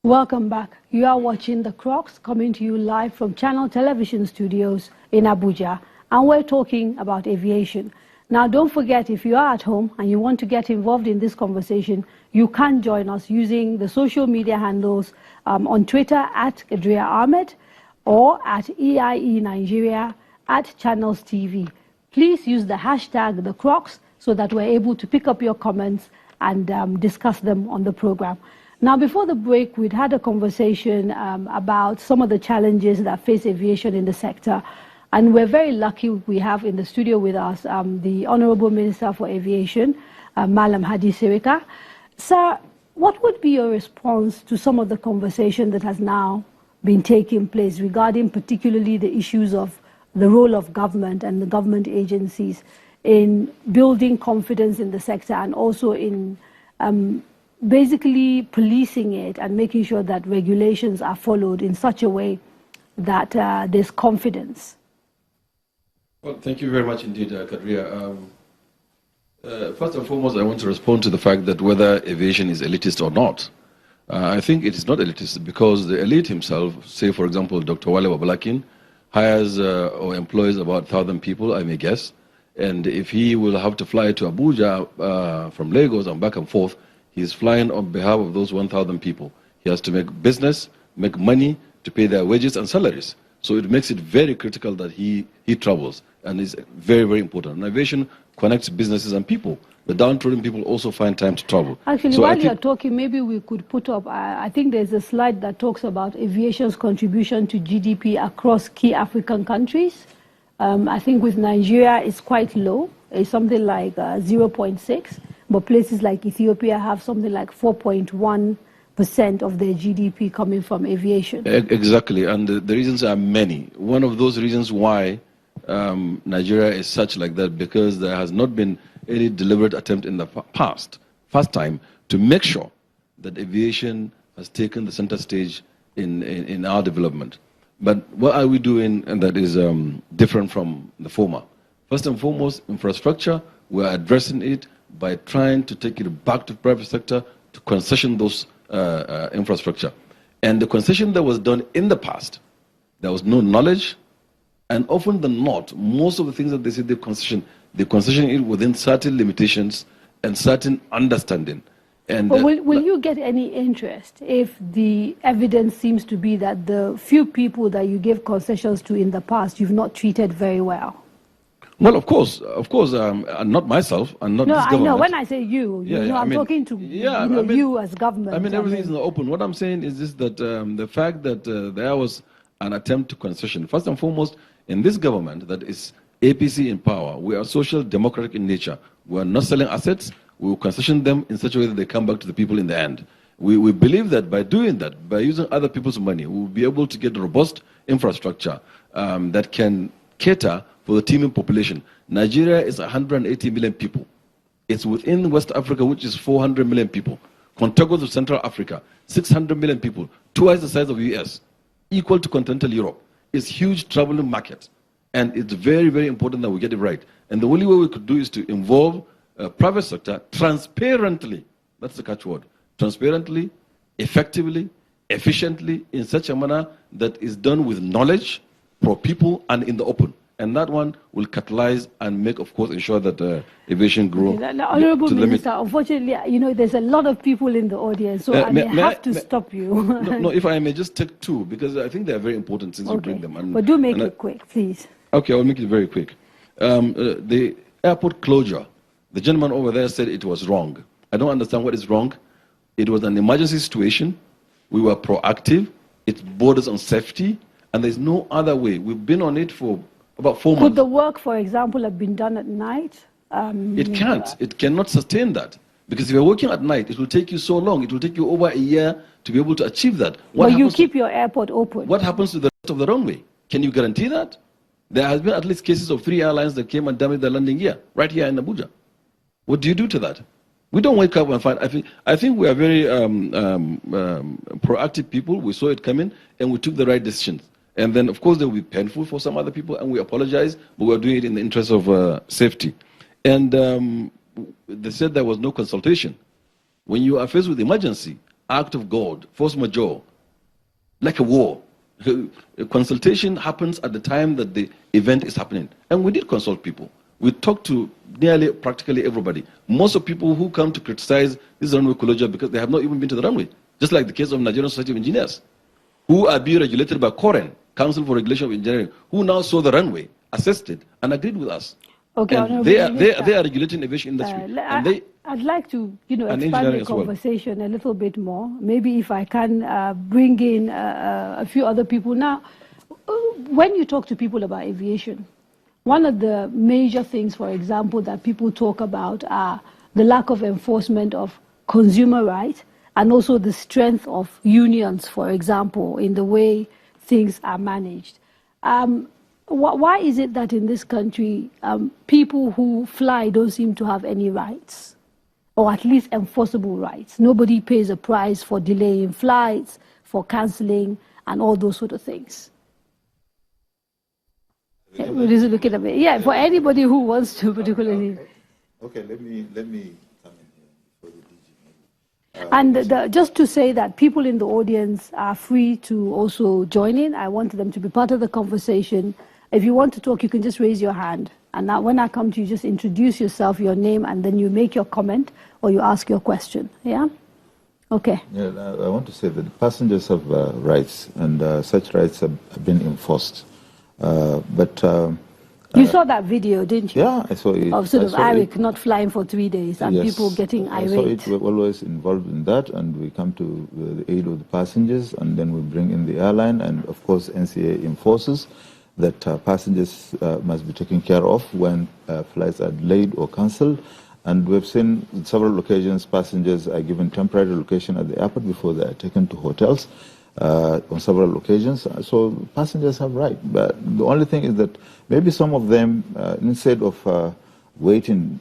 Welcome back. You are watching the Crux, coming to you live from Channel Television Studios in Abuja, and we're talking about aviation. Now, don't forget, if you are at home and you want to get involved in this conversation, you can join us using the social media handles on Twitter at Kadria Ahmed or at EIE Nigeria at Channels TV. Please use the hashtag The Crux so that we're able to pick up your comments and discuss them on the program. Now, before the break, we'd had a conversation about some of the challenges that face aviation in the sector. And we're very lucky we have in the studio with us the Honorable Minister for Aviation, Malam Hadi Sirika. Sir, what would be your response to some of the conversation that has now been taking place regarding particularly the issues of the role of government and the government agencies in building confidence in the sector and also in basically policing it and making sure that regulations are followed in such a way that there's confidence? Well, thank you very much indeed, Kadria. First and foremost, I want to respond to the fact that whether aviation is elitist or not. I think it is not elitist because the elite himself, say for example, Dr. Wale Babalakin, hires or employs about 1,000 people, I may guess. And if he will have to fly to Abuja from Lagos and back and forth, he's flying on behalf of those 1,000 people. He has to make business, make money to pay their wages and salaries. So it makes it very critical that he travels, and it's very, very important. And aviation connects businesses and people. The downtrodden people also find time to travel. Actually, so while you're talking, maybe we could put up, I think there's a slide that talks about aviation's contribution to GDP across key African countries. I think with Nigeria, it's quite low. It's something like 0.6. But places like Ethiopia have something like 4.1% of their GDP coming from aviation. Exactly, and the reasons are many. One of those reasons why Nigeria is such like that, because there has not been any deliberate attempt in the first time, to make sure that aviation has taken the center stage in our development. But what are we doing and that is different from the former? First and foremost, infrastructure, we're addressing it by trying to take it back to the private sector to concession those infrastructure. And the concession that was done in the past, there was no knowledge, and often than not, most of the things that they say they concession it within certain limitations and certain understanding. And but will you get any interest if the evidence seems to be that the few people that you gave concessions to in the past, you've not treated very well? Well, of course, not myself, and not this government. No, I know. When I say you, I'm talking to you as government. I mean, everything's in the open. What I'm saying is this, that the fact that there was an attempt to concession, first and foremost, in this government that is APC in power, we are social democratic in nature. We are not selling assets. We will concession them in such a way that they come back to the people in the end. We believe that by doing that, by using other people's money, we will be able to get robust infrastructure that can cater for the teeming population. Nigeria is 180 million people. It's within West Africa, which is 400 million people. Contiguous to Central Africa, 600 million people, twice the size of the US, equal to continental Europe. It's a huge traveling market. And it's very, very important that we get it right. And the only way we could do is to involve private sector transparently. That's the catchword. Transparently, effectively, efficiently, in such a manner that is done with knowledge for people and in the open. And that one will catalyze and make, of course, ensure that aviation grows. Honorable Minister, unfortunately, there's a lot of people in the audience, so I may have to stop you. No, if I may just take two, because I think they're very important since you bring them. But do make it quick, please. Okay, I'll make it very quick. The airport closure, the gentleman over there said it was wrong. I don't understand what is wrong. It was an emergency situation. We were proactive. It borders on safety, and there's no other way. We've been on it for about 4 months. Could the work, for example, have been done at night? It can't. It cannot sustain that. Because if you're working at night, it will take you so long. It will take you over a year to be able to achieve that. But you keep your airport open. What happens to the rest of the runway? Can you guarantee that? There has been at least cases of 3 airlines that came and damaged their landing gear right here in Abuja. What do you do to that? We don't wake up and find. I think we are very proactive people. We saw it coming and we took the right decisions. And then, of course, they will be painful for some other people, and we apologize, but we're doing it in the interest of safety. And they said there was no consultation. When you are faced with emergency, act of God, force majeure, like a war. A consultation happens at the time that the event is happening. And we did consult people. We talked to nearly practically everybody. Most of people who come to criticize this runway closure because they have not even been to the runway. Just like the case of Nigerian Society of Engineers, who are being regulated by COREN, Council for Regulation of Engineering, who now saw the runway, assessed it, and agreed with us. Okay, and they are regulating the aviation industry. I'd like to, expand the conversation a little bit more. Maybe if I can bring in a few other people. Now, when you talk to people about aviation, one of the major things, for example, that people talk about are the lack of enforcement of consumer rights and also the strength of unions, for example, in the way things are managed. Why is it that in this country, people who fly don't seem to have any rights, or at least enforceable rights? Nobody pays a price for delaying flights, for cancelling, and all those sort of things. Looking at me. Yeah, for anybody who wants to particularly. Okay, let me come in here for the DG. And just to say that people in the audience are free to also join in. I want them to be part of the conversation. If you want to talk, you can just raise your hand. And now when I come to you, just introduce yourself, your name, and then you make your comment or you ask your question. Yeah? Okay. Yeah, I want to say that passengers have rights, and such rights have been enforced. You saw that video, didn't you? Yeah, I saw it. Of sort of Eric not flying for 3 days and yes, people getting irate. I saw it. We're always involved in that, and we come to the aid of the passengers, and then we bring in the airline, and of course NCA enforces that passengers must be taken care of when flights are delayed or cancelled. And we've seen on several occasions passengers are given temporary location at the airport before they are taken to hotels. On several occasions, so passengers have right. But the only thing is that maybe some of them, instead of waiting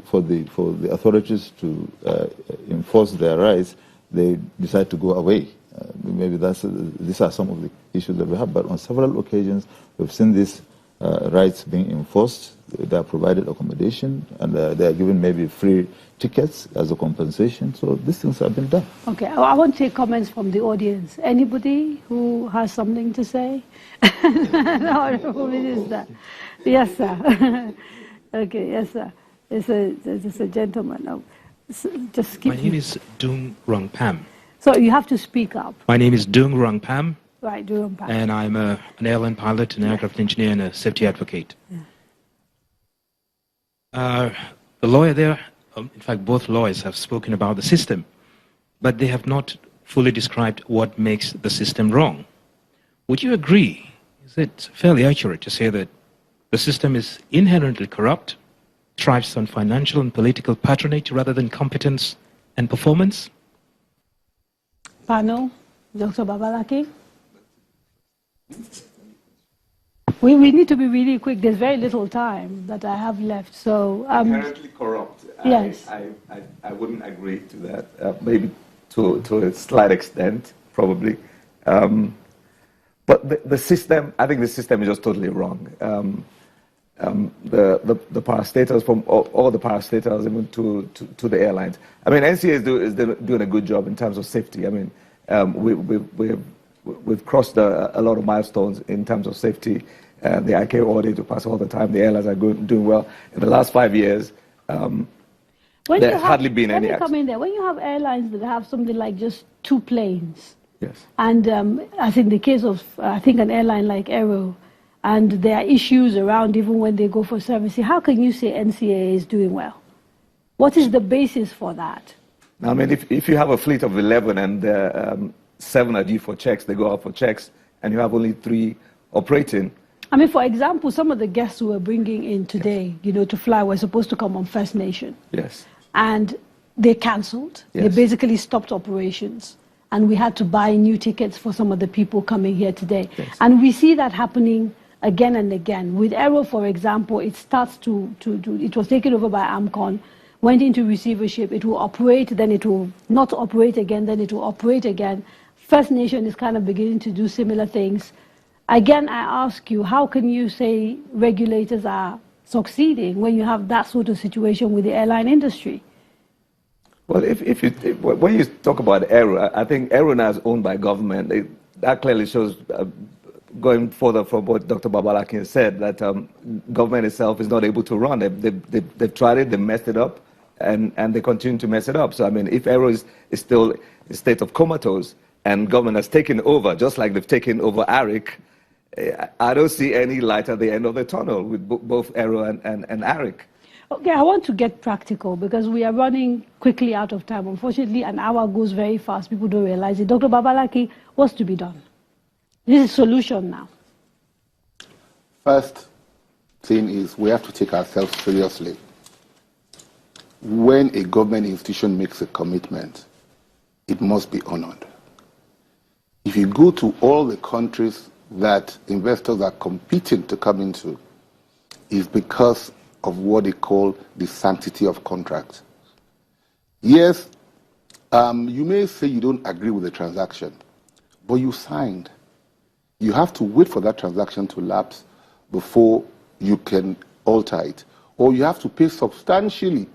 for the authorities to enforce their rights, they decide to go away. Maybe these are some of the issues that we have. But on several occasions, we've seen these rights being enforced. They are provided accommodation, and they are given maybe free tickets as a compensation. So these things have been done. Okay, I want to take comments from the audience. Anybody who has something to say? No, who is that? Yes, sir. Okay, yes, sir. It's a gentleman. No, just keep. My name is Dung Rung Pam. So you have to speak up. My name is Dung Rung Pam. Right, Dung Pam. And I'm an airline pilot, an aircraft engineer, and a safety advocate. Yeah. The lawyer there, in fact, both lawyers have spoken about the system, but they have not fully described what makes the system wrong. Would you agree? Is it fairly accurate to say that the system is inherently corrupt, thrives on financial and political patronage rather than competence and performance? Panel, Dr. Babalaki? We need to be really quick. There's very little time that I have left. So inherently corrupt. Yes. I wouldn't agree to that. Maybe to a slight extent, probably. But the system, I think the system is just totally wrong. The parastatals, from all the parastatals, even to the airlines. I mean, NCA is doing a good job in terms of safety. I mean, we've crossed a lot of milestones in terms of safety. The ICAO audit we pass all the time. The airlines are doing well. In the last 5 years, there hardly been any accident. Come in there. When you have airlines that have something like just 2 planes, yes, and as in the case of I think an airline like Aero, and there are issues around even when they go for servicing, how can you say NCA is doing well? What is the basis for that? I mean, if you have a fleet of 11 and 7 are due for checks, they go out for checks, and you have only 3 operating. I mean, for example, some of the guests who were bringing in today, to fly were supposed to come on First Nation. Yes. And they cancelled. Yes. They basically stopped operations. And we had to buy new tickets for some of the people coming here today. Yes. And we see that happening again and again. With Aero, for example, it starts it was taken over by AMCON, went into receivership. It will operate, then it will not operate again, then it will operate again. First Nation is kind of beginning to do similar things. Again, I ask you, how can you say regulators are succeeding when you have that sort of situation with the airline industry? Well, when you talk about Aero, I think Aero now is owned by government. That clearly shows, going further from what Dr. Babalakin said, that government itself is not able to run. They've tried it, they messed it up, and they continue to mess it up. So, I mean, if Aero is still in a state of comatose and government has taken over, just like they've taken over ARIC, I don't see any light at the end of the tunnel with both Aero and ARIC. Okay, I want to get practical because we are running quickly out of time. Unfortunately, an hour goes very fast. People don't realize it. Dr. Babalaki, what's to be done? This is solution now. First thing is we have to take ourselves seriously. When a government institution makes a commitment, it must be honored. If you go to all the countries that investors are competing to come into, it's because of what they call the sanctity of contract. Yes, you may say you don't agree with the transaction, but you signed. You have to wait for that transaction to lapse before you can alter it, or you have to pay substantially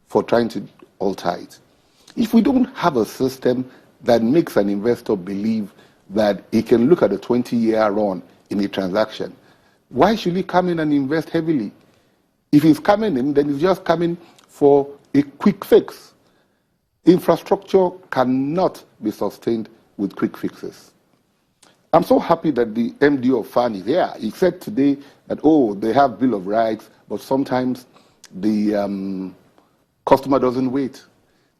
for trying to alter it. If we don't have a system that makes an investor believe that he can look at a 20-year run in a transaction, why should he come in and invest heavily? If he's coming in, then he's just coming for a quick fix. Infrastructure cannot be sustained with quick fixes. I'm so happy that the MD of FAN is here. He said today that, oh, they have Bill of Rights, but sometimes the customer doesn't wait.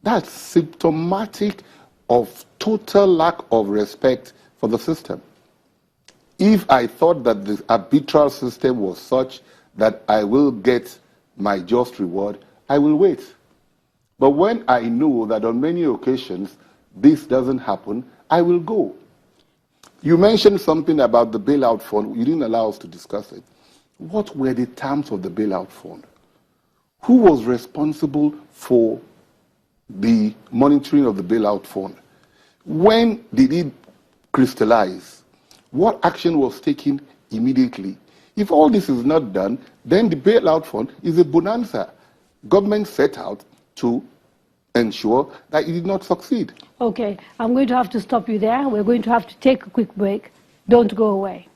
That's symptomatic of total lack of respect for the system. If I thought that the arbitral system was such that I will get my just reward, I will wait. But when I know that on many occasions this doesn't happen, I will go. You mentioned something about the bailout fund. You didn't allow us to discuss it. What were the terms of the bailout fund? Who was responsible for the monitoring of the bailout fund? When did it crystallize? What action was taken immediately? If all this is not done, then the bailout fund is a bonanza. Government set out to ensure that it did not succeed. Okay, I'm going to have to stop you there. We're going to have to take a quick break. Don't go away.